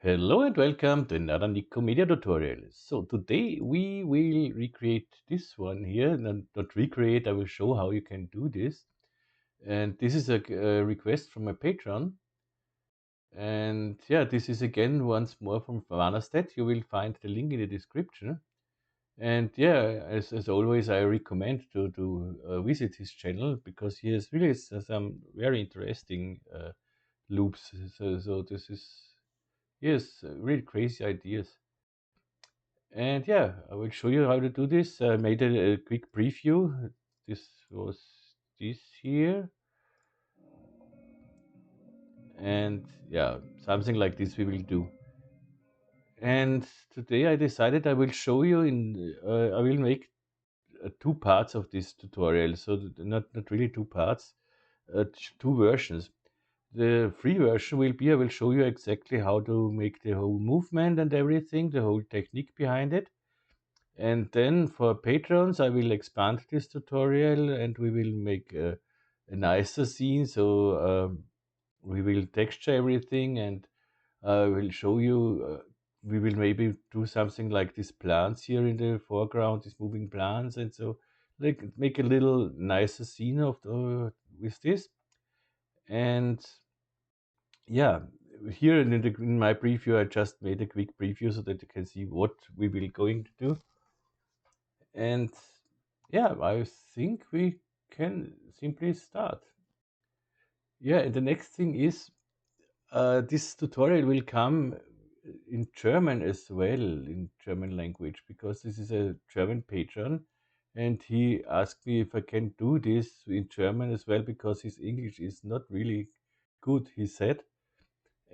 Hello and welcome to another Nikomedia tutorial. So today we will recreate this one here, not recreate, I will show how you can do this. And this is a request from a patron. And yeah, this is again once more from Wannerstedt. You will find the link in the description. And yeah, as always, I recommend to visit his channel because he has really some very interesting loops. So this is, he has really crazy ideas. And yeah, I will show you how to do this. I made a quick preview. This was this here. And yeah, something like this we will do. And today I decided I will show you I will make two parts of this tutorial. So not really two parts, two versions. The free version will be, I will show you exactly how to make the whole movement and everything, the whole technique behind it. And then for patrons, I will expand this tutorial and we will make a nicer scene. So we will texture everything and I will show you, we will maybe do something like these plants here in the foreground, these moving plants. And so like make a little nicer scene with this. And yeah, here in my preview, I just made a quick preview so that you can see what we will going to do. And yeah, I think we can simply start. Yeah, and the next thing is this tutorial will come in German as well, in German language, because this is a German patron. And he asked me if I can do this in German as well, because his English is not really good, he said.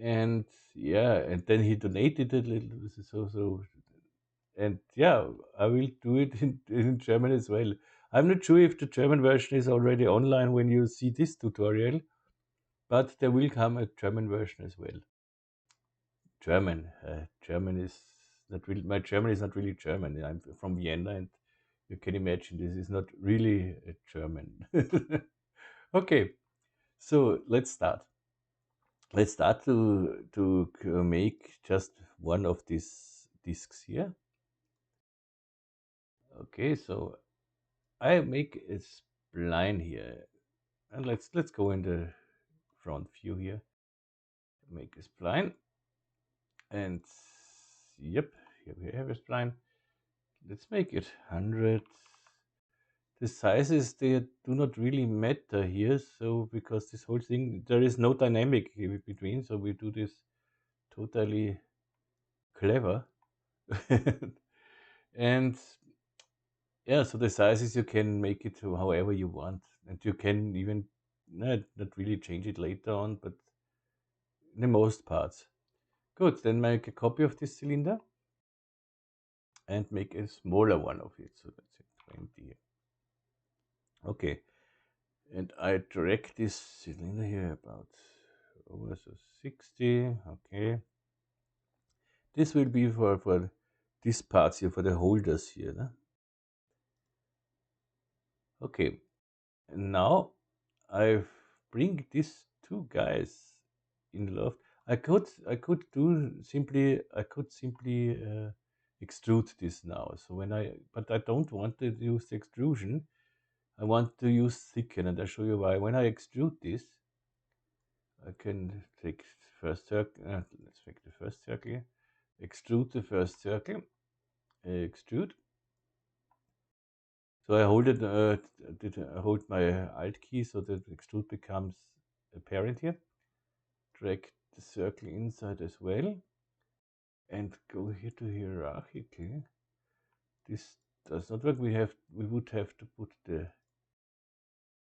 And yeah, and then he donated a little, so and yeah, I will do it in German as well. I'm not sure if the German version is already online when you see this tutorial, but there will come a German version as well. German is not really, my German is not really German. I'm from Vienna and you can imagine this is not really a German. Okay, so let's start. Let's start to make just one of these discs here. Okay, so I make a spline here, and let's go in the front view here. Make a spline, and yep, here we have a spline. Let's make it 100. The sizes they do not really matter here, so because this whole thing there is no dynamic in between, so we do this totally clever. And yeah, so the sizes you can make it to however you want, and you can even not really change it later on, but in the most parts. Good, then make a copy of this cylinder and make a smaller one of it. So that's it, 20. Okay, and I drag this cylinder here about over, so 60. Okay, this will be for these parts here, for the holders here. No? Okay, and now I bring these two guys in love. I could simply extrude this now. So but I don't want to use extrusion. I want to use thicken, and I'll show you why. When I extrude this, I can take first circle. Let's make the first circle. Extrude the first circle. Extrude. So I hold it. I hold my Alt key so that extrude becomes apparent here. Drag the circle inside as well, and go here to hierarchical. This does not work. We would have to put the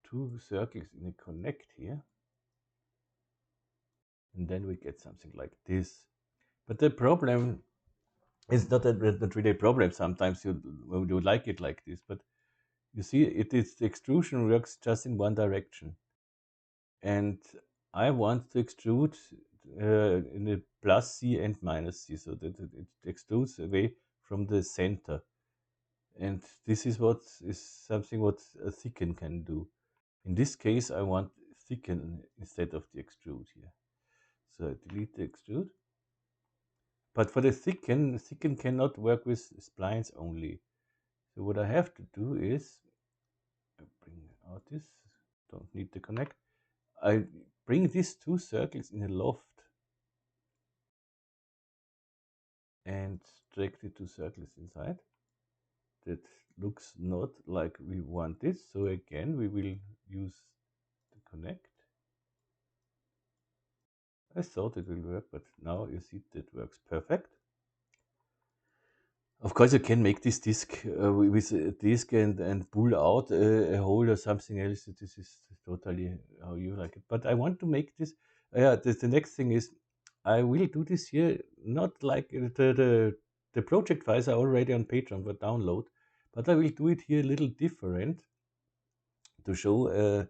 two circles in a connect here, and then we get something like this. But the problem is not really a problem. Sometimes you like it like this, but you see, it is the extrusion works just in one direction, and I want to extrude in a plus C and minus C, so that it extrudes away from the center. And this is what is something what a thicken can do. In this case, I want thicken instead of the extrude here. So I delete the extrude. But for the thicken cannot work with splines only. So what I have to do is bring out this. Don't need to connect. I bring these two circles in a loft and drag the two circles inside. That looks not like we want it. So again, we will use the connect. I thought it will work, but now you see that works perfect. Of course, you can make this disc with a disc and pull out a hole or something else. This is totally how you like it. But I want to make this. Yeah, the next thing is I will do this here, not like the project files are already on Patreon for download, but I will do it here a little different to show.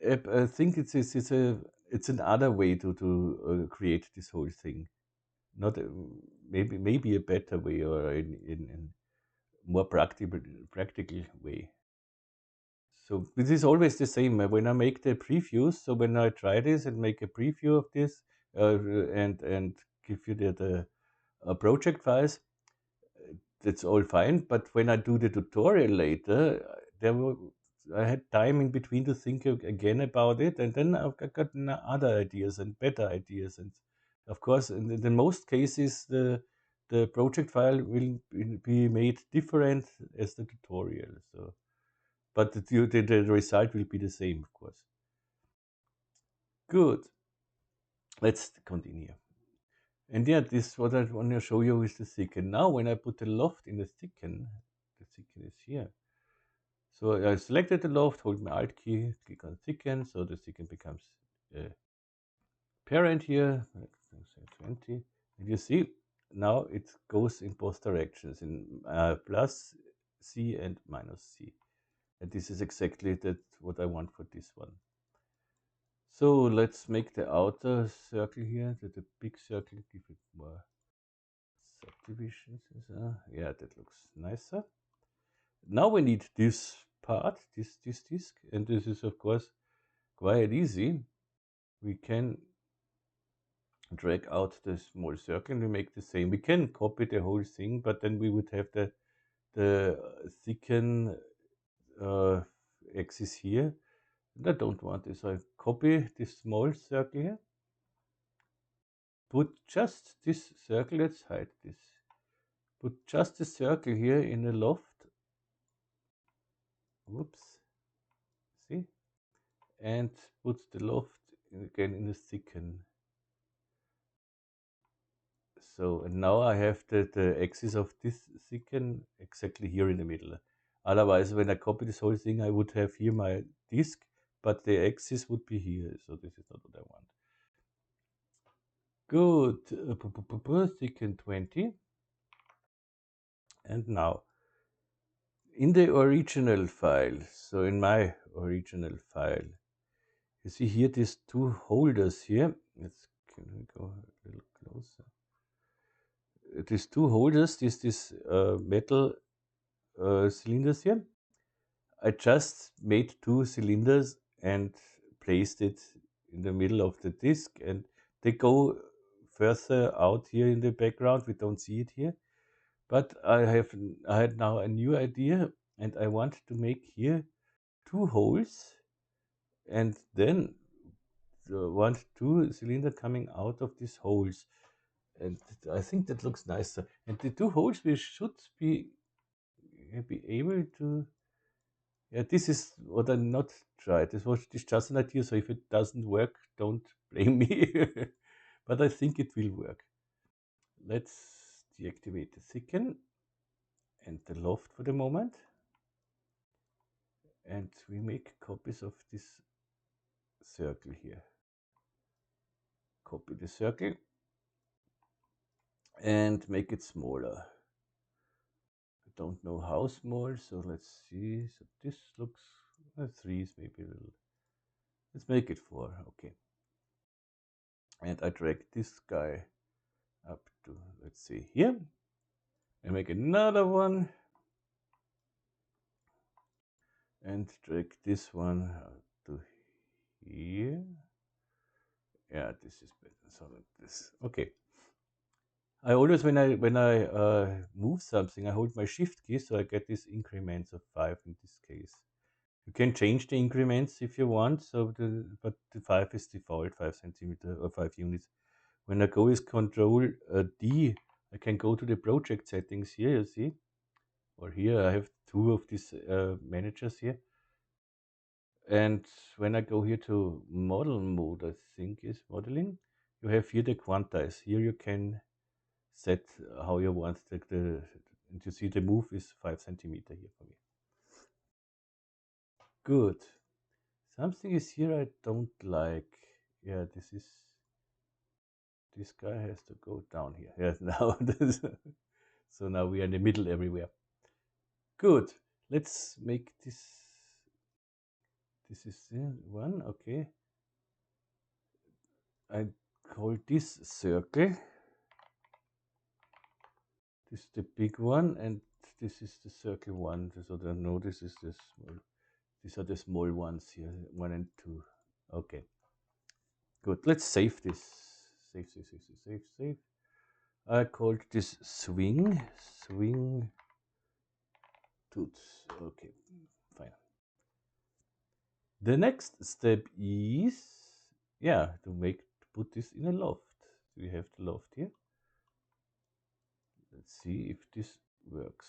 I think it's another way to create this whole thing. Not maybe a better way or in more practical way. So this is always the same when I make the previews. So when I try this and make a preview of this and give you the project files, that's all fine. But when I do the tutorial later, I had time in between to think again about it, and then I got other ideas and better ideas. And of course, in the most cases, the project file will be made different as the tutorial. So, but the result will be the same, of course. Good. Let's continue. And yeah, this what I want to show you is the thicken. Now, when I put the loft in the thicken is here. So I selected the loft, hold my Alt key, click on thicken, so the thicken becomes parent here. Let's say 20. And you see, now it goes in both directions, in plus C and minus C. And this is exactly what I want for this one. So let's make the outer circle here, the big circle, give it more subdivisions. Yeah, that looks nicer. Now we need this part, this disk, and this is of course quite easy. We can drag out the small circle and we make the same. We can copy the whole thing, but then we would have the thicken axis here. And I don't want this. So I copy this small circle here. Put just this circle, let's hide this. Put just the circle here in the loft. Whoops. See? And put the loft again in the thicken. So and now I have the axis of this thicken exactly here in the middle. Otherwise, when I copy this whole thing, I would have here my disk, but the axis would be here. So this is not what I want. Good. Thicken 20. And now, in the original file, so in my original file, you see here these two holders here. Can we go a little closer? These two holders, this metal cylinders here. I just made two cylinders and placed it in the middle of the disc, and they go further out here in the background. We don't see it here, but I had now a new idea, and I want to make here two holes, and then want two cylinder coming out of these holes, and I think that looks nicer. And the two holes we should be able to. Yeah, this is what I not tried. This was just an idea, so if it doesn't work, don't blame me. But I think it will work. Let's deactivate the thicken and the loft for the moment. And we make copies of this circle here. Copy the circle and make it smaller. I don't know how small, so let's see. So this looks 3 is maybe a little. Let's make it 4. Okay. And I drag this guy up to, let's see, here. And make another one. And drag this one to here. Yeah, this is better. So like this. Okay. I always, when I move something, I hold my shift key, so I get these increments of 5 in this case. You can change the increments if you want, but the 5 is default, 5 centimeter or 5 units. When I go with Control D, I can go to the project settings here, you see, or here I have two of these managers here. And when I go here to model mode, I think is modeling, you have here the quantize. Here you can set how you want and you see the move is 5 centimeter here for me. Good. Something is here I don't like. Yeah, this guy has to go down here. Yes, now so now we are in the middle everywhere. Good. Let's make this. This is one. Okay. I call this circle. This is the big one, and this is the circle one. So no, this is the small. These are the small ones here, 1 and 2. Okay. Good. Let's save this. Save. I called this swing. Swing toots. Okay, fine. The next step is, yeah, to put this in a loft. We have the loft here. Let's see if this works.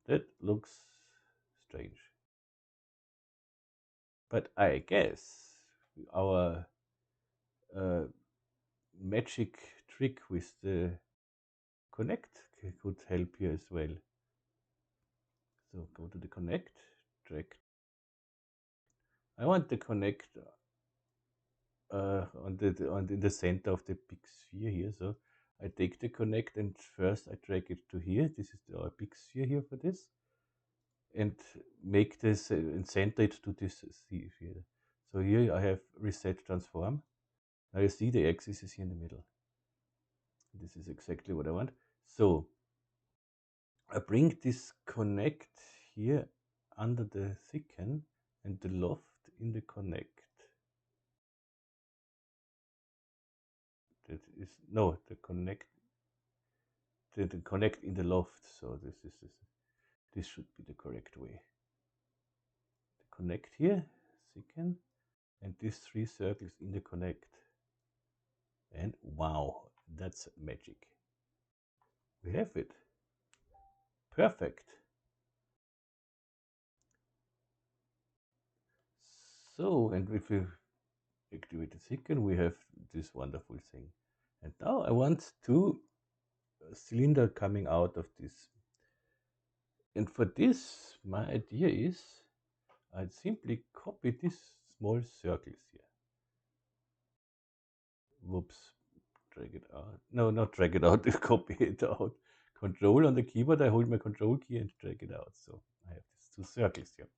That looks strange. But I guess our magic trick with the connect could help here as well. So go to the connect, drag. I want the connect in the center of the big sphere here. So I take the connect and first I drag it to here. This is our big sphere here for this, and make this and center it to this sphere here. So here I have reset transform. Now you see the axis is here in the middle. This is exactly what I want. So I bring this connect here under the thicken and the loft in the connect. That is no the connect the connect in the loft. So this should be the correct way. The connect here, thicken, and these 3 circles in the connect. And wow, that's magic. We have it. Perfect. So, and if we activate the thicken, we have this wonderful thing. And now I want 2 cylinder coming out of this. And for this, my idea is I'd simply copy these small circles here. Whoops, drag it out. No, not drag it out, copy it out. Control on the keyboard, I hold my control key and drag it out. So I have these 2 circles here.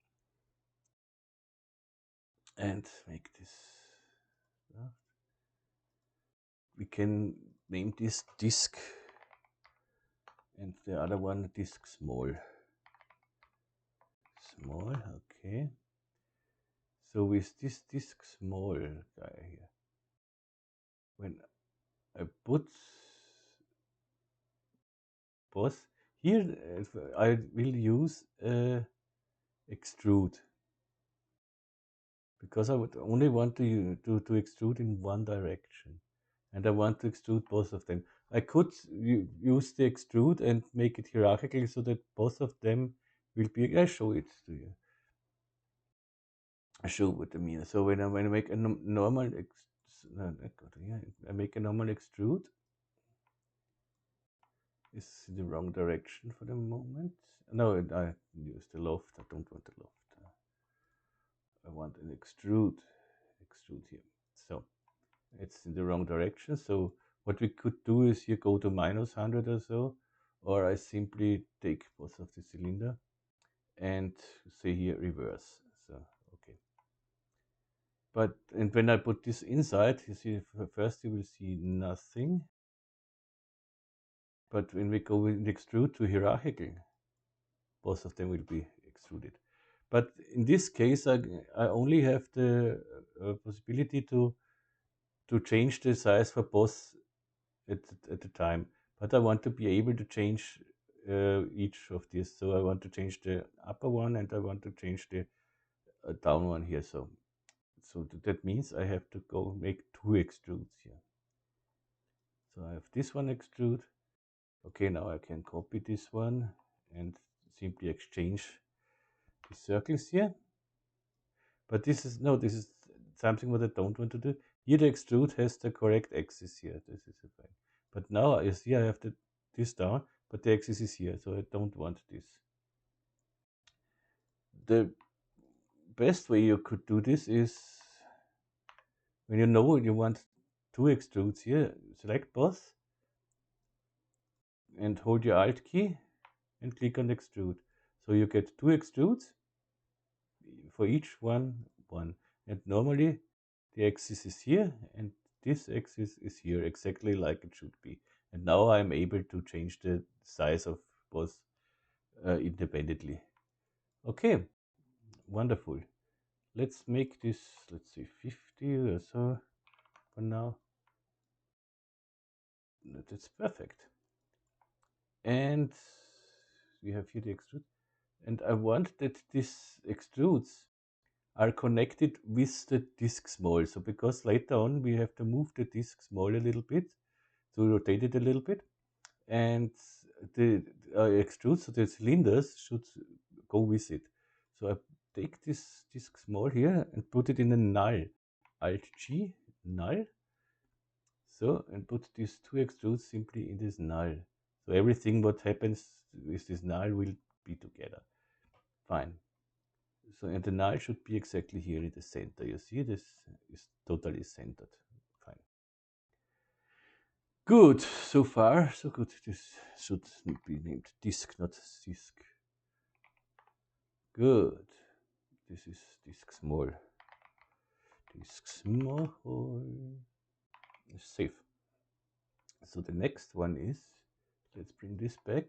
And make this. We can name this disk and the other one disk small. Small, okay. So with this disk small guy here, when I put boss here, I will use extrude because I would only want to extrude in one direction, and I want to extrude both of them. I could use the extrude and make it hierarchical so that both of them will be. I show it to you. I show what I mean. So when I make a normal I make a normal extrude. It's in the wrong direction for the moment. No, I use the loft. I don't want the loft. I want an extrude here. So it's in the wrong direction. So what we could do is here go to -100 or so, or I simply take both of the cylinder and say here reverse. So okay. And when I put this inside, you see first you will see nothing. But when we go in the extrude to hierarchical, both of them will be extruded. But in this case, I only have the possibility to change the size for both at the time. But I want to be able to change each of these. So I want to change the upper one and I want to change the down one here. So that means I have to go make two extrudes here. So I have this one extrude. Okay, now I can copy this one and simply exchange the circles here. But this is something what I don't want to do. Here the extrude has the correct axis here. This is a fine. But now you see I have this down, but the axis is here, so I don't want this. The best way you could do this is when you know you want two extrudes here, select both and hold your Alt key and click on extrude. So you get two extrudes for each one. And normally the axis is here and this axis is here, exactly like it should be. And now I'm able to change the size of both independently. Okay, wonderful. Let's make this, let's say 50 or so for now. That's perfect. And we have here the extrude. And I want that these extrudes are connected with the disk small. So because later on we have to move the disk small a little bit, to rotate it a little bit. And the extrude, so the cylinders should go with it. So I take this disk small here and put it in a null. Alt G, null. So, and put these two extrudes simply in this null. So everything what happens with this null will be together. Fine. So, and the null should be exactly here in the center. You see, this is totally centered. Fine. Good. So far, so good. This should be named disk, not disk. Good. This is disk small. Disk small. Save. So the next one is, let's bring this back.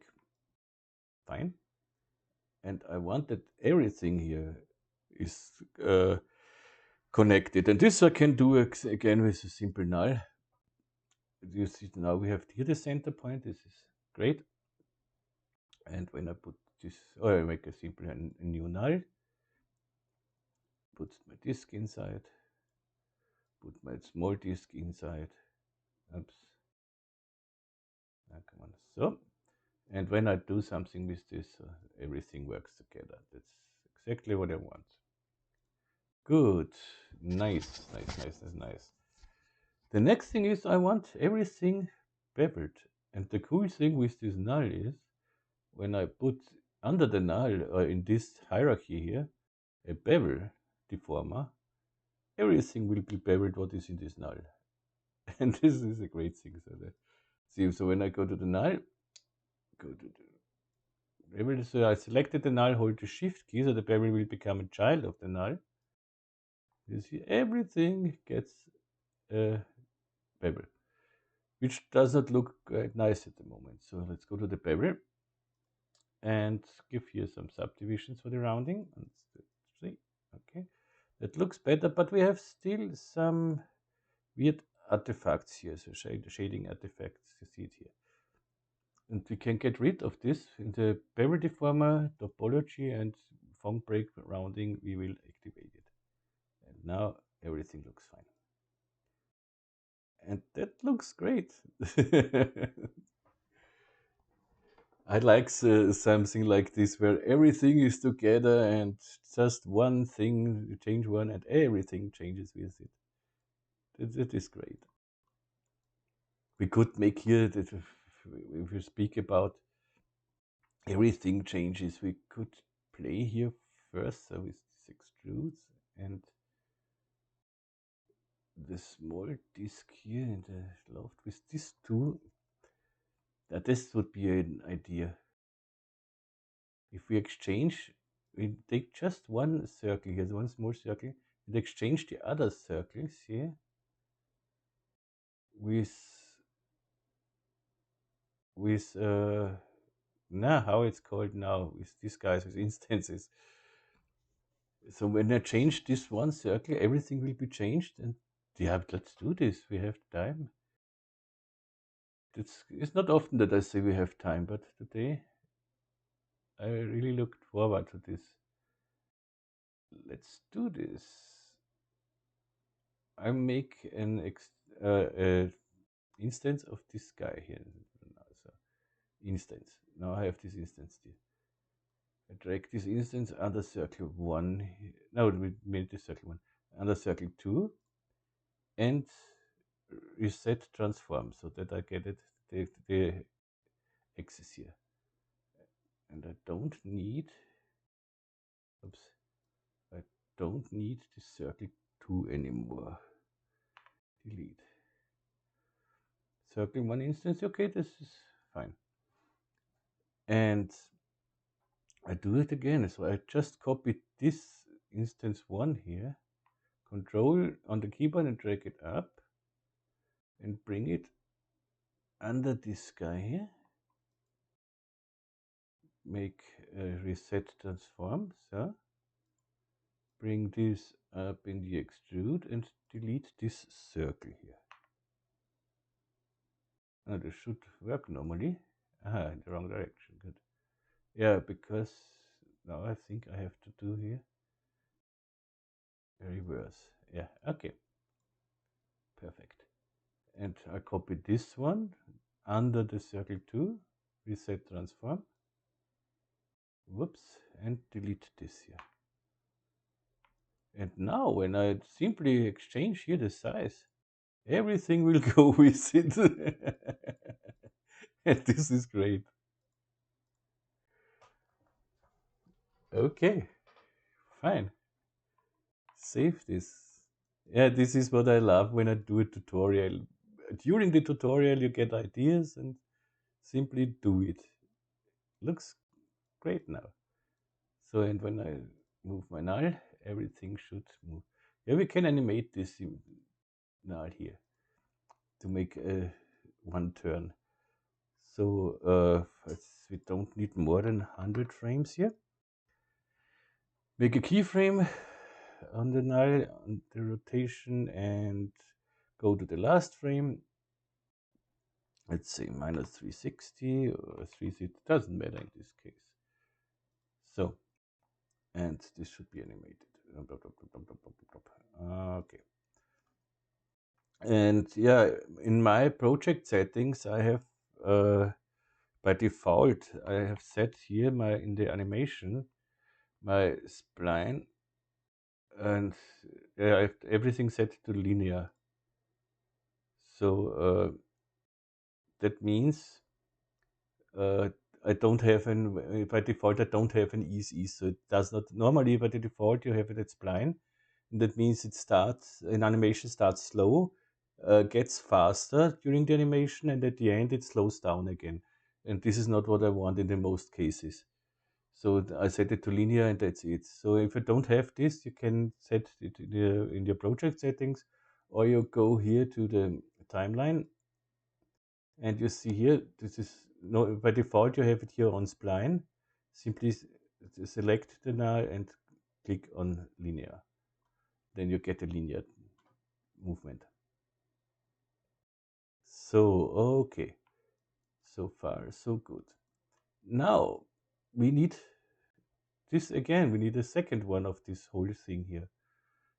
Fine. And I want that everything here is connected. And this I can do again with a simple null. You see now we have here the center point. This is great. And when I put this, or I make a simple a new null, put my disk inside, put my small disk inside. Oops. Now come on. So, and when I do something with this, everything works together. That's exactly what I want. Good. Nice, nice, nice, nice, nice. The next thing is I want everything beveled. And the cool thing with this null is when I put under the null or in this hierarchy here a bevel deformer, everything will be beveled what is in this null. And this is a great thing. So when I go to the null, go to the bevel, so I selected the null, hold the shift key, so the bevel will become a child of the null. You see everything gets a bevel, which does not look quite nice at the moment. So let's go to the bevel and give here some subdivisions for the rounding. 1, 2, 3. Okay, that looks better, but we have still some weird artifacts here, so shading artifacts. You see it here, and we can get rid of this in the bevel deformer topology and font break rounding. We will activate it, and now everything looks fine. And that looks great. I like something like this where everything is together and just one thing, you change one and everything changes with it. It is great. We could make here, that if we speak about everything changes, we could play here first with these extrudes and the small disk here in the loft with these two. That this would be an idea. If we exchange, we take just one circle here, one small circle, and exchange the other circles here with now how it's called now with these guys with instances. So when I change this one circle, everything will be changed. And yeah, let's do this. We have time. it's not often that I say we have time, but today I really looked forward to this. Let's do this. I make an instance of this guy here. So instance. Now I have this instance here. I drag this instance under circle 1. No, we made the circle 1. Under circle 2. And reset transform so that I get it the axis here. And I don't need, oops, I don't need the circle 2 anymore. Delete. Circle 1 instance, okay, this is fine. And I do it again, so I just copy this instance 1 here, control on the keyboard and drag it up and bring it under this guy here. Make a reset transform, so bring this up in the extrude and delete this circle here. Oh, this should work normally. Ah, in the wrong direction, good. Yeah, because now I think I have to do here reverse. Yeah, okay. Perfect. And I copy this one under the circle 2, reset transform. Whoops, and delete this here. And now when I simply exchange here the size, everything will go with it. And this is great. Okay, fine. Save this. Yeah, this is what I love when I do a tutorial. During the tutorial, you get ideas and simply do it. Looks great now. So, and when I move my null, everything should move. Yeah, we can animate this null here to make one turn. So we don't need more than 100 frames here. Make a keyframe on the null, on the rotation, and go to the last frame. Let's say minus 360 or 360, doesn't matter in this case. So, and this should be animated. Okay. And yeah, in my project settings, I have by default, I have set here in the animation, my spline, and I have everything set to linear. So that means I don't have by default I don't have an ease. So it does not normally by the default you have it at spline. And that means it starts an animation starts slow, gets faster during the animation, and at the end it slows down again. And this is not what I want in the most cases. So I set it to linear and that's it. So if you don't have this, you can set it in your project settings, or you go here to the timeline and you see here, this is no, by default you have it here on spline. Simply select the null and click on linear. Then you get a linear movement. So, okay. So far, so good. Now, we need this again. We need a second one of this whole thing here.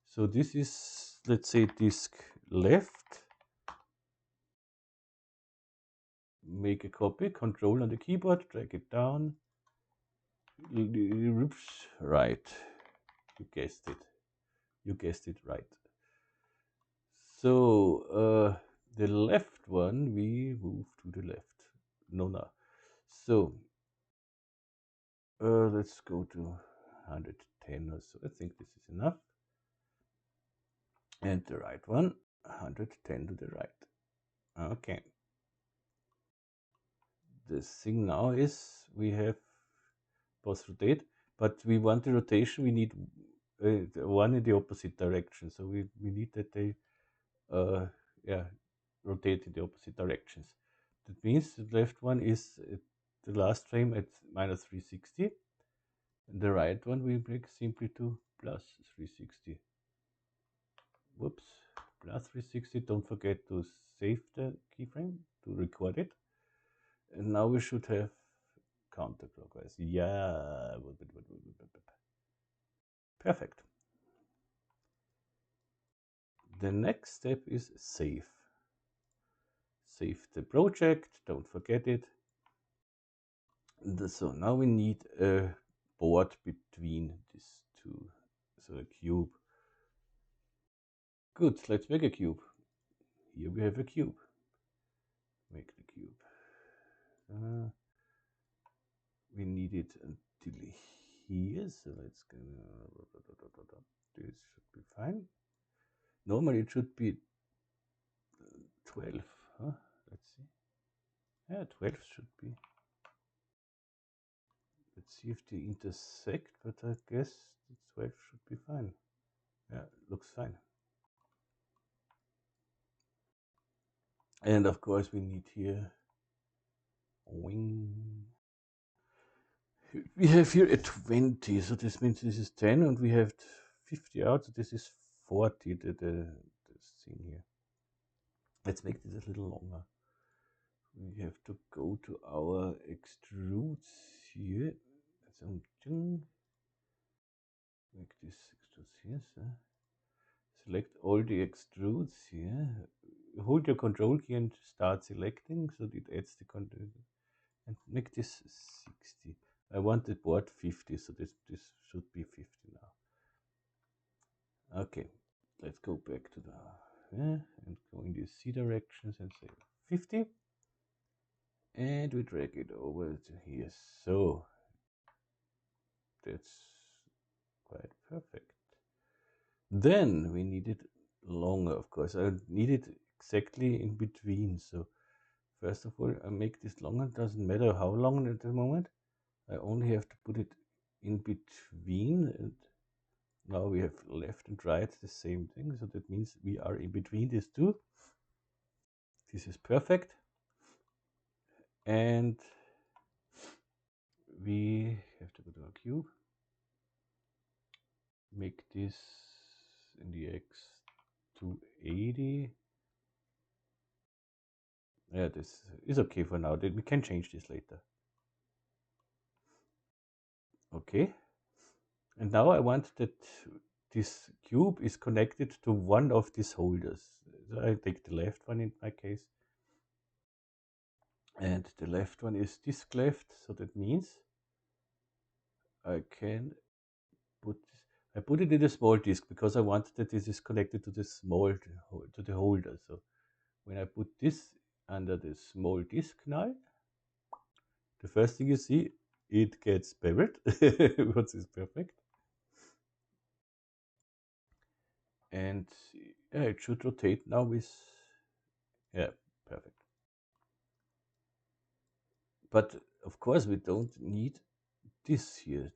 So this is, let's say, disk left. Make a copy, control on the keyboard, drag it down. Right. You guessed it. You guessed it right. So the left one, we move to the left. No. So let's go to 110 or so. I think this is enough. And the right one, 110 to the right. Okay. The thing now is we have both rotate, but we want the rotation, we need one in the opposite direction. So we need that they rotate in the opposite directions. That means the left one is the last frame at minus 360, and the right one we bring simply to plus 360. Whoops, plus 360. Don't forget to save the keyframe. to record it. And now we should have counterclockwise. Yeah, perfect. The next step is save. Save the project, don't forget it. So now we need a board between these two, so a cube. Good, let's make a cube. Here we have a cube. Make the cube. We need it until here, so let's go. This should be fine. Normally it should be 12, huh? Let's see. Yeah, 12 should be. Let's see if they intersect, but I guess the 12 should be fine. Yeah, looks fine. And of course we need here wing. We have here a 20, so this means this is 10, and we have 50 out, so this is 40, the thing here. Let's make this a little longer. We have to go to our extrudes here. Make this extrudes here. So select all the extrudes here. Hold your control key and start selecting, so it adds the control. And make this 60. I want the board 50, so this should be 50 now. Okay, let's go back to the and go in the C directions and say 50. And we drag it over to here. So that's quite perfect. Then we need it longer, of course. I need it exactly in between. So first of all, I make this longer. Doesn't matter how long at the moment. I only have to put it in between. And now we have left and right the same thing. So that means we are in between these two. This is perfect. And we have to go to our cube. Make this in the X 280. Yeah, this is okay for now. We can change this later. Okay. And now I want that this cube is connected to one of these holders. So I take the left one in my case. And the left one is disk left. So that means I can put this. I put it in a small disk because I want that this is connected to the to the holder. So when I put this under the small disk now, the first thing you see, it gets beveled. What is perfect. And yeah, it should rotate now with, yeah, perfect. But of course we don't need this here.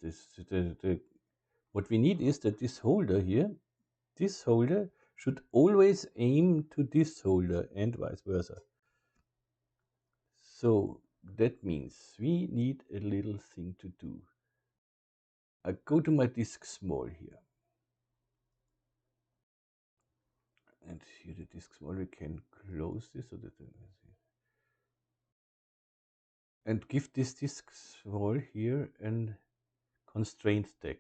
What we need is that this holder here, this holder should always aim to this holder and vice versa. So that means we need a little thing to do. I go to my disk small here. And here the disk small, we can close this so that and give this disk small here an constraint tag.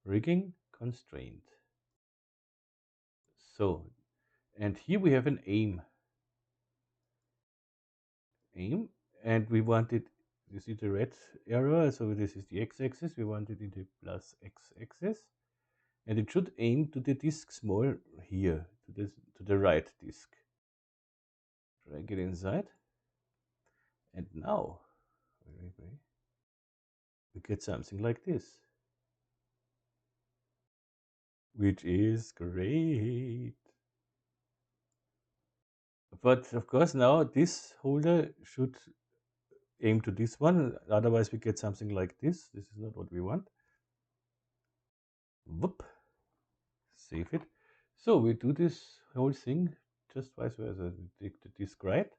Rigging constraint. So, and here we have an aim. And we want it, you see the red arrow, so this is the x-axis, we want it in the plus x-axis, and it should aim to the disk small here, to the right disk. Drag it inside, and now we get something like this, which is great. But of course now this holder should aim to this one, otherwise we get something like this. This is not what we want. Whoop. Save it. So we do this whole thing just vice versa. We take the disk right,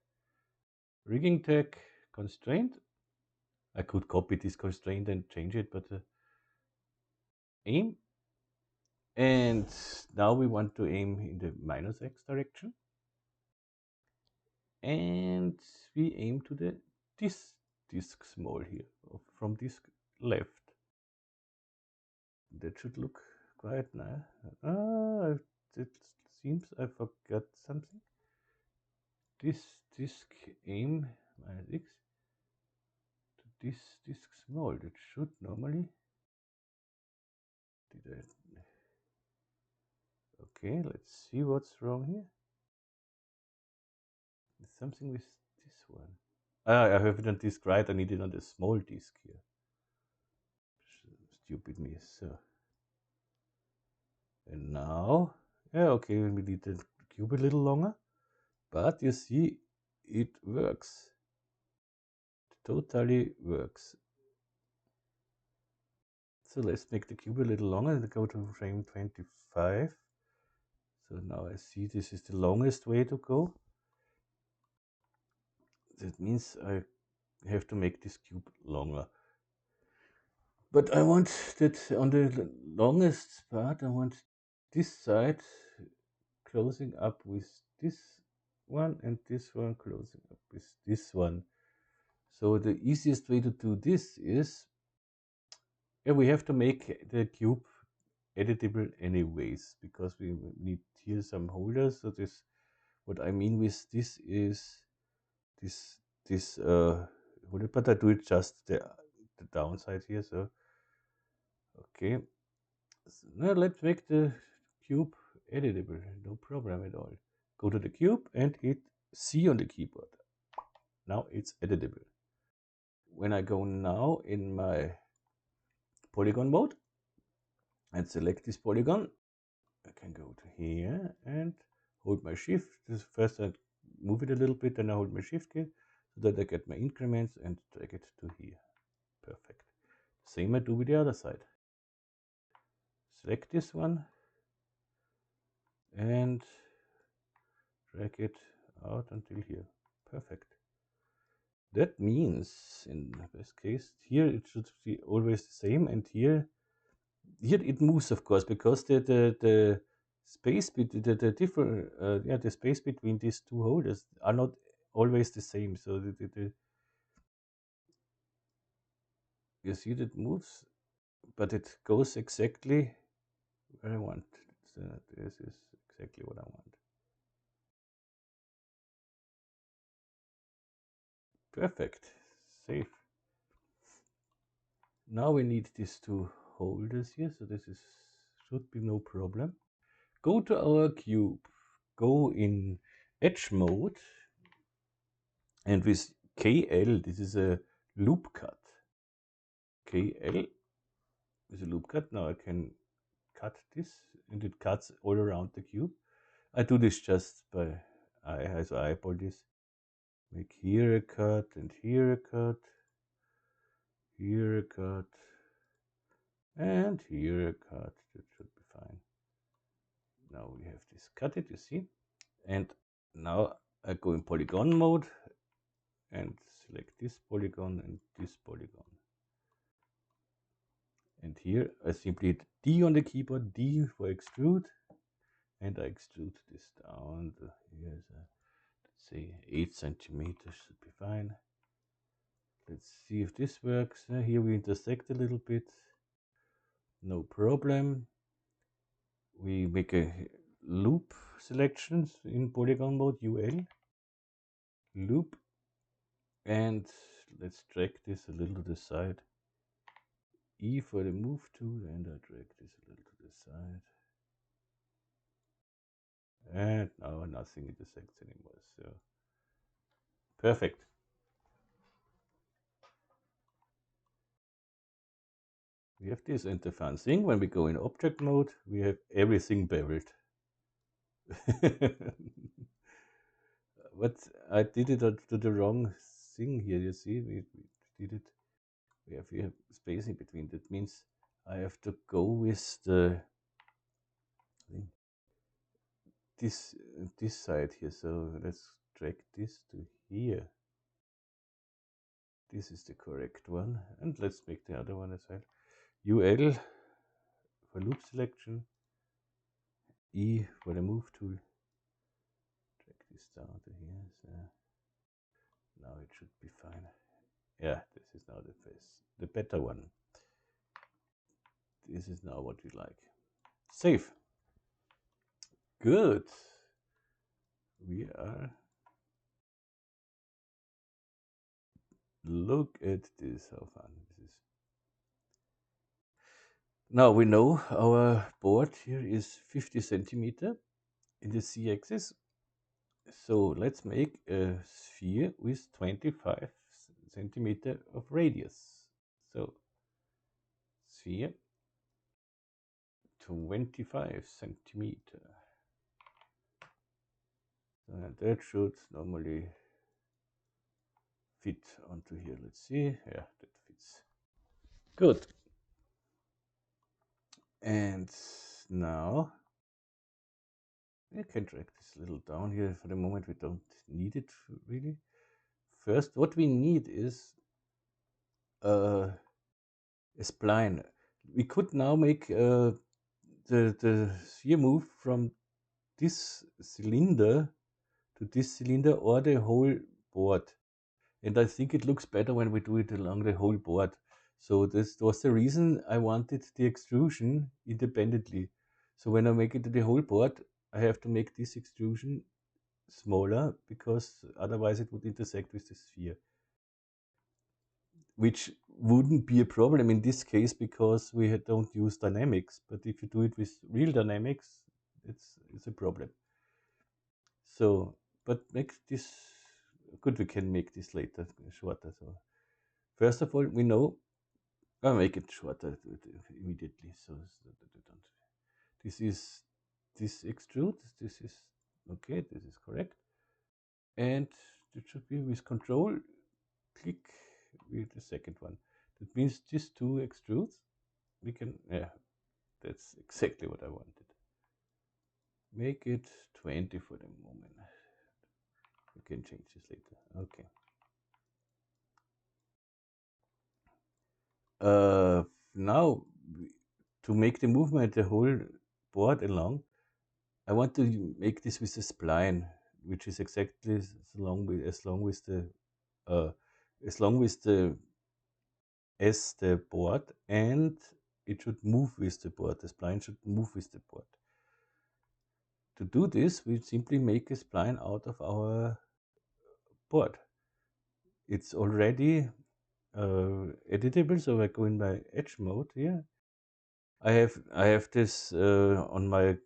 rigging tag, constraint. I could copy this constraint and change it, but aim. And now we want to aim in the minus x direction. and we aim to this disk small here, from disk left. That should look quite nice. It seems I forgot something. This disk aim -x to this disk small. That should normally. Okay, let's see what's wrong here. There's something with this one. I have it on disk right. I need it on the small disk here. Stupid me. So, and now, yeah, okay, we need the cube a little longer, but you see, it works. It totally works. So let's make the cube a little longer and go to frame 25. So now I see this is the longest way to go. That means I have to make this cube longer. But I want that on the longest part, I want this side closing up with this one and this one closing up with this one. So the easiest way to do this is, yeah, we have to make the cube editable anyways, because we need here some holders. So this, what I mean with this is this holder, but I do it just the downside here. So okay, so now let's make the cube editable, no problem at all. Go to the cube and hit C on the keyboard. Now it's editable. When I go now in my polygon mode and select this polygon, I can go to here and hold my shift. This first I move it a little bit, and I hold my shift key so that I get my increments and drag it to here. Perfect. Same I do with the other side. Select this one and drag it out until here. Perfect. That means in this case here it should be always the same, and here it moves, of course, because the space the different the space between these two holders are not always the same. So you see that moves, but it goes exactly where I want. So this is exactly what I want. Perfect. Save. Now we need these two holders here, so this is should be no problem. Go to our cube, go in edge mode, and with KL, this is a loop cut. KL is a loop cut. Now I can cut this, and it cuts all around the cube. I do this just by eye, so I eyeball this. Make here a cut, and here a cut, here a cut, and here a cut. That should be fine. Now we have this cut it, you see. And now I go in polygon mode and select this polygon and this polygon. And here I simply hit D on the keyboard, D for extrude, and I extrude this down. Here's a, let's say 8 centimeters should be fine. Let's see if this works. Here we intersect a little bit. No problem. We make a loop selections in polygon mode, UL, loop, and let's drag this a little to the side. E for the move tool, and I drag this a little to the side. And now nothing intersects anymore, so perfect. We have this, and the fun thing, when we go in object mode, we have everything beveled. But I did it to the wrong thing here, you see, we did it. We have here space in between. That means I have to go with the this side here. So let's drag this to here. This is the correct one, and let's make the other one as well. UL for loop selection, E for the move tool. Drag this down to here. So it should be fine. Yeah, this is now the better one. This is now what we like. Save. Good. We are. Look at this, how fun this is. Now we know our board here is 50 centimeter in the z-axis. So let's make a sphere with 25 centimeter of radius. So sphere 25 centimeter. And that should normally fit onto here. Let's see. Yeah, that fits. Good. And now we can drag this a little down here. For the moment, we don't need it really. First, what we need is a spline. We could now make the sphere move from this cylinder to this cylinder or the whole board. And I think it looks better when we do it along the whole board. So this was the reason I wanted the extrusion independently. So when I make it to the whole board, I have to make this extrusion smaller because otherwise it would intersect with the sphere. Which wouldn't be a problem in this case because we don't use dynamics. But if you do it with real dynamics, it's a problem. So, but make this good. We can make this later shorter. So, first of all, we know I'll make it shorter immediately. So this is this extrude. This is okay. This is correct, and it should be with control. Click with the second one. That means these two extrudes. We can, yeah, that's exactly what I wanted. Make it 20 for the moment. We can change this later. Okay. Now, to make the movement the whole board along, I want to make this with a spline, which is exactly as long with the board, and it should move with the board. The spline should move with the board. To do this, we simply make a spline out of our board. It's already editable, so I go in my edge mode here. I have this on my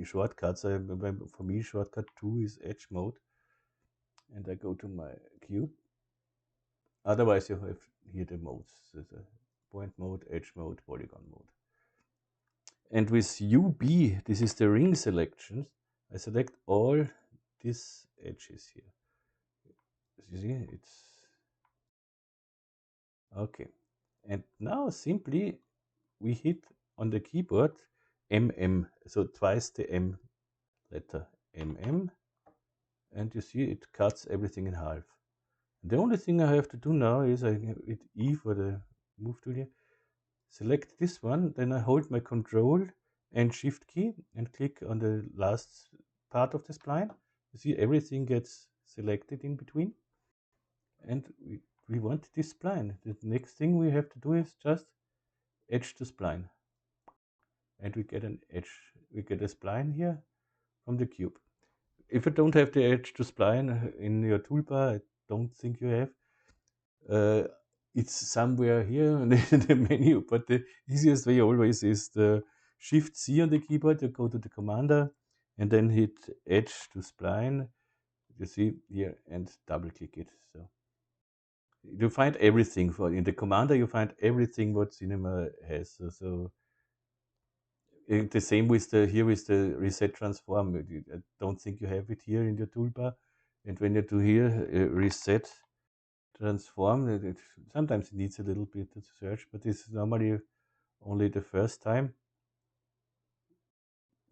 shortcuts. For me, shortcut 2 is edge mode, and I go to my cube. Otherwise, you have here the modes: so the point mode, edge mode, polygon mode. And with UB, this is the ring selections. I select all these edges here. You see, it's okay. And now simply we hit on the keyboard MM, so twice the M letter, MM, and you see it cuts everything in half. The only thing I have to do now is I hit E for the move tool here, select this one, then I hold my control and shift key and click on the last part of the spline. You see everything gets selected in between, and we want this spline. The next thing we have to do is just edge to spline, and we get an edge. We get a spline here from the cube. If you don't have the edge to spline in your toolbar, I don't think you have. It's somewhere here in the menu, but the easiest way always is the Shift C on the keyboard. You go to the commander and then hit edge to spline. You see here, and double click it. So you find everything in the commander. You find everything what Cinema has. So the same with the reset transform. I don't think you have it here in your toolbar. And when you do here reset transform, sometimes it needs a little bit to search, but this is normally only the first time.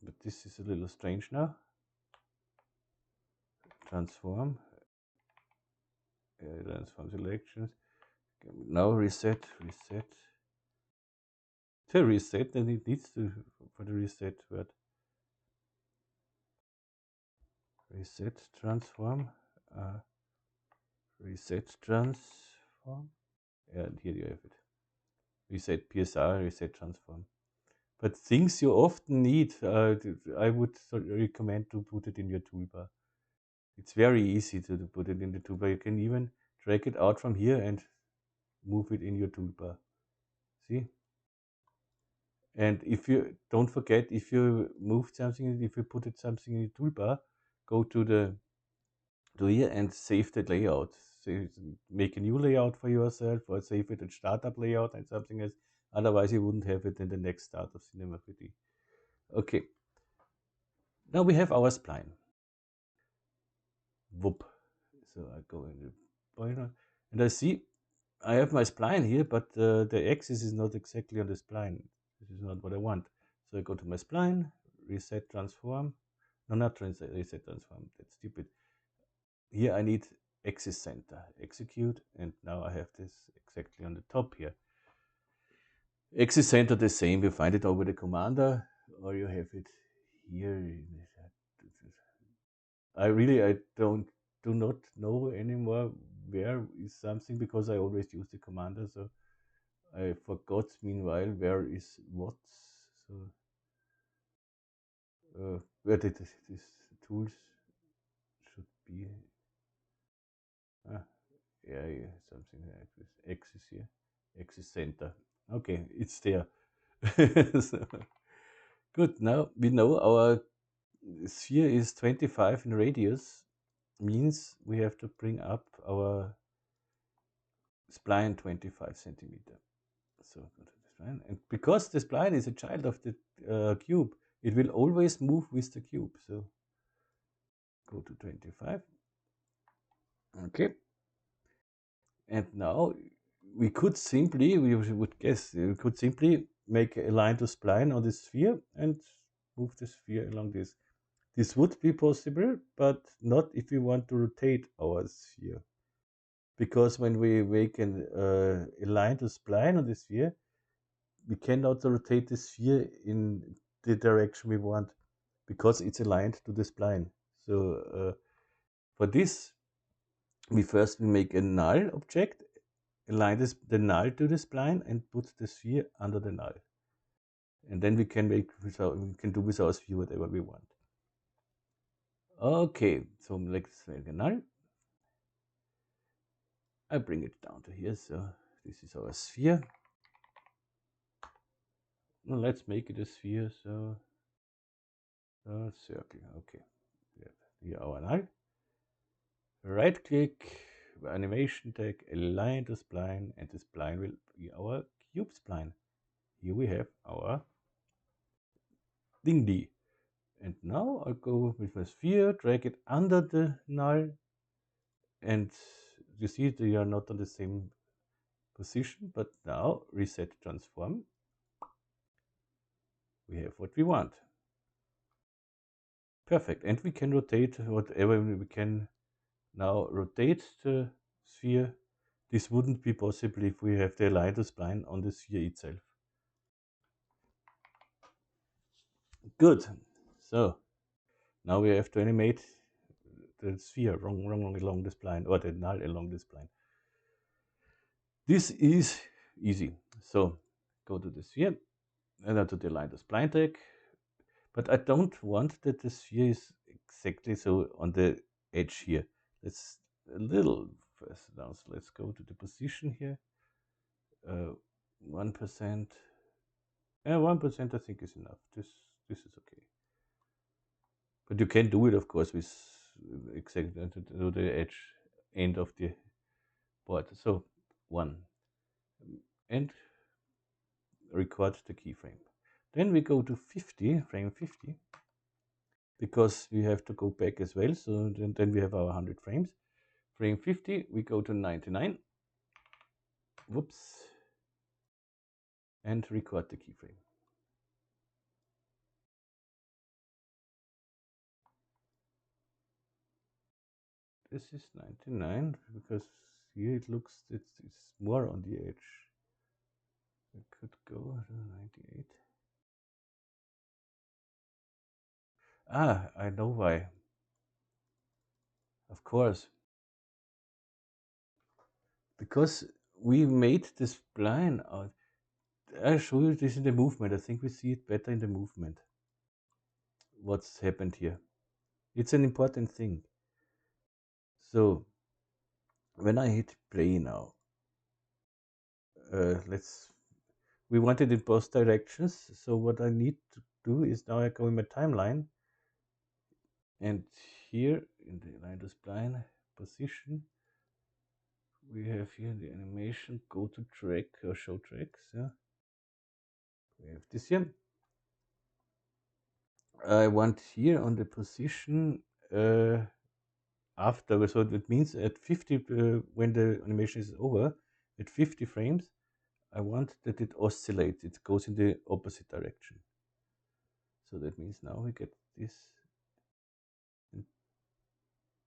But this is a little strange now. Transform selections. Now reset. To reset, then it needs to for the reset word. Reset transform. reset transform. And here you have it. Reset PSR, reset transform. But things you often need, I would recommend to put it in your toolbar. It's very easy to put it in the toolbar. You can even drag it out from here and move it in your toolbar. See? And if you don't forget, if you moved something, if you put it something in your toolbar, go to here and save the layout. Make a new layout for yourself, or save it in startup layout and something else. Otherwise, you wouldn't have it in the next start of Cinema 3D. Okay. Now we have our spline. Whoop. So I go in the pointer and I see I have my spline here, but the axis is not exactly on the spline. This is not what I want. So I go to my spline, reset transform. No, not reset transform. That's stupid. Here I need axis center, execute, and now I have this exactly on the top here. Axis center the same. You find it over the commander, or you have it here. I do not know anymore where is something, because I always use the commander, so I forgot meanwhile where is what. So where did this tools should be? Ah, yeah, something like this. Axis here, axis center. Okay, it's there. So, good. Now we know our sphere is 25 in radius, means we have to bring up our spline 25 centimeter. So go to the spline, and because the spline is a child of the cube, it will always move with the cube. So go to 25. Okay. And now we could simply, we would guess, we could simply make a line to spline on the sphere and move the sphere along this. This would be possible, but not if we want to rotate our sphere. Because when we make a line to spline on the sphere, we cannot rotate the sphere in the direction we want, because it's aligned to the spline. So for this, we make a null object, align the null to the spline, and put the sphere under the null. And then we can do with our sphere whatever we want. Okay, so let's make a null. I bring it down to here. So this is our sphere. Now let's make it a sphere. So circle. Okay, here our null. Right click, animation tag, align the spline, and the spline will be our cube spline. Here we have our ding D. And now I'll go with my sphere, drag it under the null, and you see they are not on the same position, but now reset transform. We have what we want. Perfect. And we can rotate whatever we can now rotate the sphere. This wouldn't be possible if we have the align to spline on the sphere itself. Good. So now we have to animate the sphere wrong along the spline, or the null along the spline. This is easy. So go to the sphere and then to the align the spline tag. But I don't want that the sphere is exactly so on the edge here. Let's a little first down. So let's go to the position here. 1%. 1% I think is enough. This is okay. But you can do it, of course, with exactly to the edge end of the board. So 1. And record the keyframe. Then we go to 50, frame 50, because we have to go back as well. So then we have our 100 frames. Frame 50, we go to 99. Whoops. And record the keyframe. This is 99, because here it looks it's more on the edge. I could go to 98. Ah, I know why. Of course. because we made the spline out. I'll show you this in the movement. I think we see it better in the movement. What's happened here? It's an important thing. So when I hit play now, we want it in both directions. So what I need to do is now I go in my timeline, and here in the line to spline position, we have here the animation, go to track or show tracks. Yeah, we have this here. I want here on the position after, so that means at 50, when the animation is over, at 50 frames, I want that it oscillates, it goes in the opposite direction. So that means now we get this,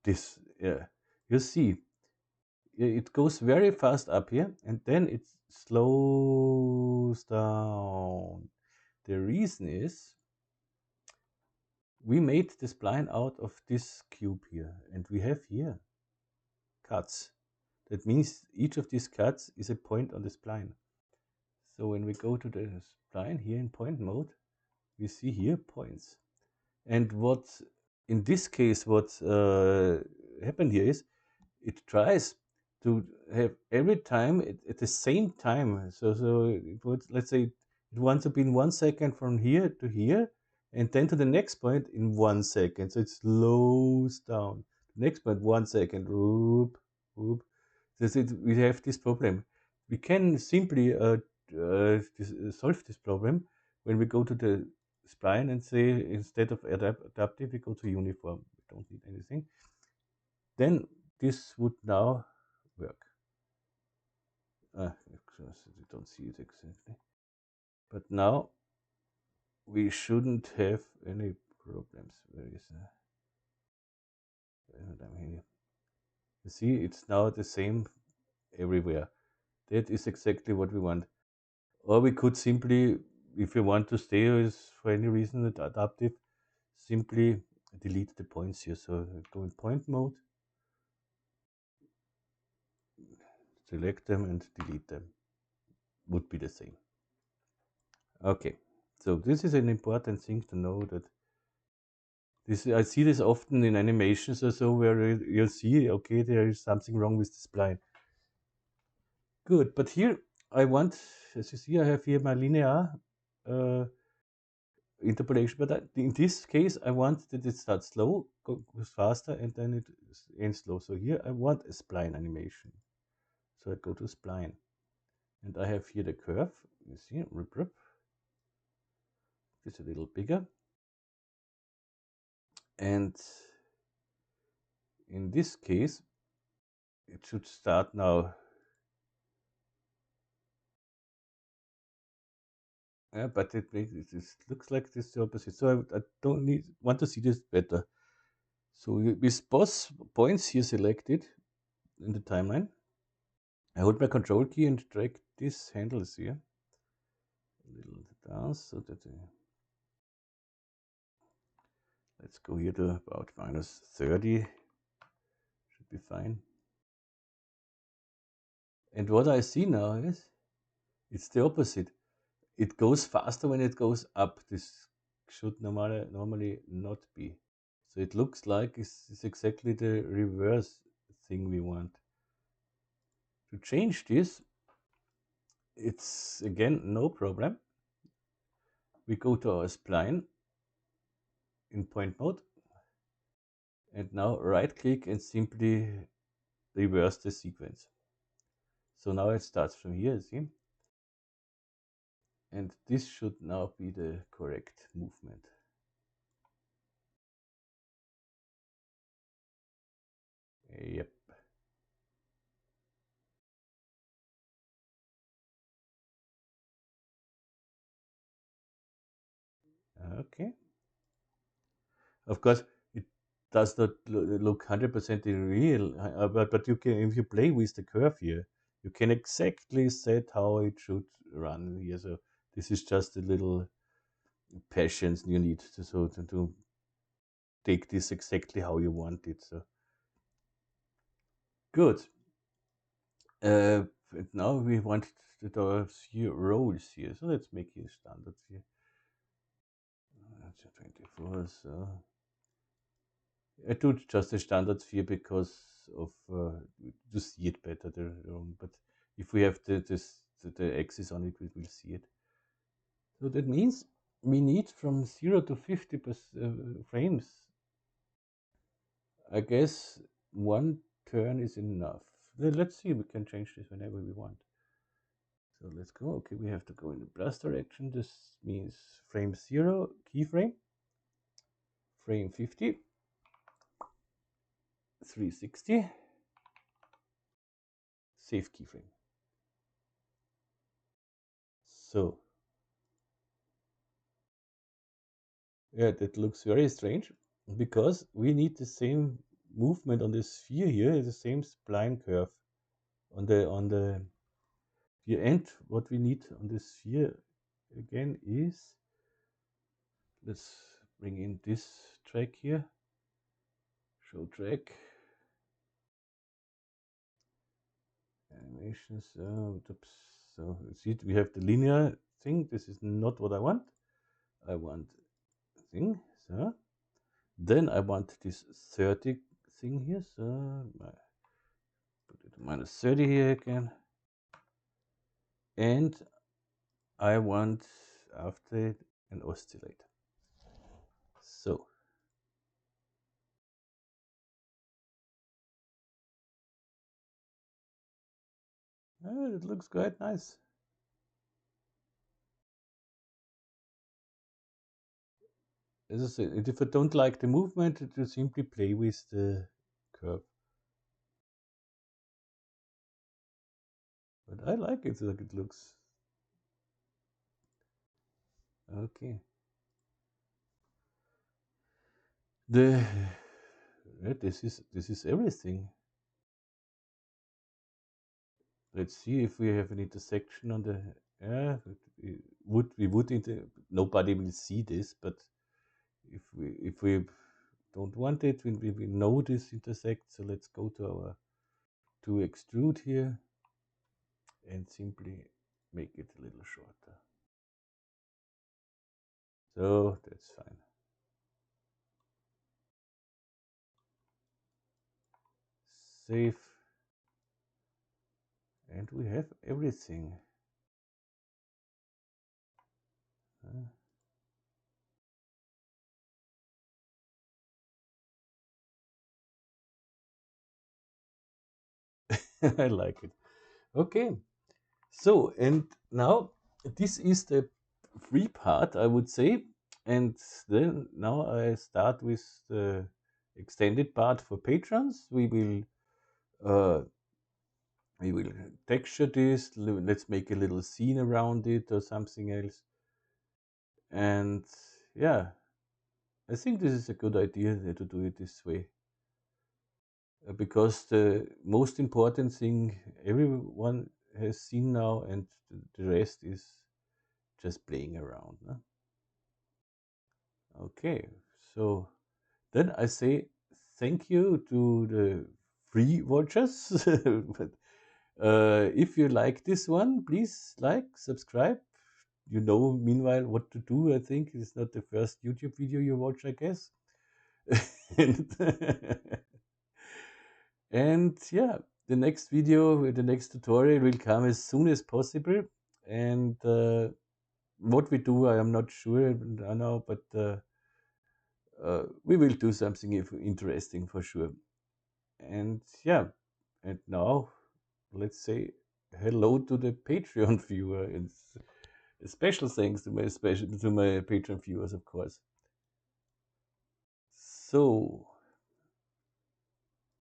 this, yeah. You see, it goes very fast up here, and then it slows down. The reason is, we made the spline out of this cube here, and we have here cuts. That means each of these cuts is a point on the spline. So when we go to the spline here in point mode, we see here points. And what, in this case, what happened here is, it tries to have every time at the same time. So it would, let's say, it wants to be in 1 second from here to here, and then to the next point in 1 second. So it slows down. Next point, 1 second. Whoop, whoop. We have this problem. We can simply solve this problem when we go to the spline and say, instead of adaptive, we go to uniform. We don't need anything. Then this would now work. You don't see it exactly. But now we shouldn't have any problems. Where is here? You see, it's now the same everywhere. That is exactly what we want. Or we could simply, if you want to stay for any reason adaptive, simply delete the points here. So go in point mode, select them and delete them. Would be the same. Okay, so this is an important thing to know, that this, I see this often in animations or so, where you'll see, okay, there is something wrong with the spline. Good, but here I want, as you see, I have here my linear interpolation, but in this case, I want that it starts slow, goes faster, and then it ends slow. So here I want a spline animation. So I go to spline, and I have here the curve. You see, rip. It's a little bigger. And in this case, it should start now. Yeah, but it looks like this the opposite. So I don't want to see this better. So with both points here selected in the timeline, I hold my control key and drag these handles here a little down, so that let's go here to about -30. Should be fine. And what I see now is, it's the opposite. It goes faster when it goes up. This should normally not be. So it looks like it's exactly the reverse thing we want. To change this, it's again no problem. We go to our spline in point mode, and now right click and simply reverse the sequence. So now it starts from here, see? And this should now be the correct movement. Yep. Okay. Of course, it does not look 100% real, but you can, if you play with the curve here, you can exactly set how it should run here. So this is just a little patience you need to take this exactly how you want it. So good. And now we want the few roles here, so let's make it standard here. That's a 24, so I do just a standard sphere because of to see it better. But if we have the axis on it, we will see it. So that means we need from 0 to 50 frames. I guess one turn is enough. Let's see, we can change this whenever we want. So let's go. Okay, we have to go in the plus direction. This means frame 0, keyframe, frame 50, 360, save keyframe. So, yeah, that looks very strange because we need the same movement on the sphere here, the same spline curve on the sphere. And what we need on the sphere again is, let's bring in this track here, show track, animations. So see, we have the linear thing. This is not what I want. I want thing. So then I want this 30 thing here. So I put it minus 30 here again. And I want after it an oscillator. So it looks quite nice. As I said, if I don't like the movement, it will simply play with the curve. But I like it like it looks. Okay. The this is everything. Let's see if we have an intersection on the. Yeah, we would nobody will see this, but if we don't want it, we know this intersect. So let's go to our to extrude here and simply make it a little shorter. So that's fine. Save. And we have everything. I like it. Okay. So, and now this is the free part, I would say. And then now I start with the extended part for patrons. Uh, we will texture this. Let's make a little scene around it or something else. And yeah, I think this is a good idea to do it this way. Because the most important thing everyone has seen now, and the rest is just playing around. No? Okay, so then I say thank you to the free watchers. But if you like this one, please like, subscribe. You know, meanwhile, what to do. I think it's not the first YouTube video you watch, I guess. and, and yeah, the next video, the next tutorial will come as soon as possible. And what we do, I am not sure I know, but we will do something interesting for sure. And yeah, and now let's say hello to the Patreon viewer, and special thanks to my Patreon viewers, of course. So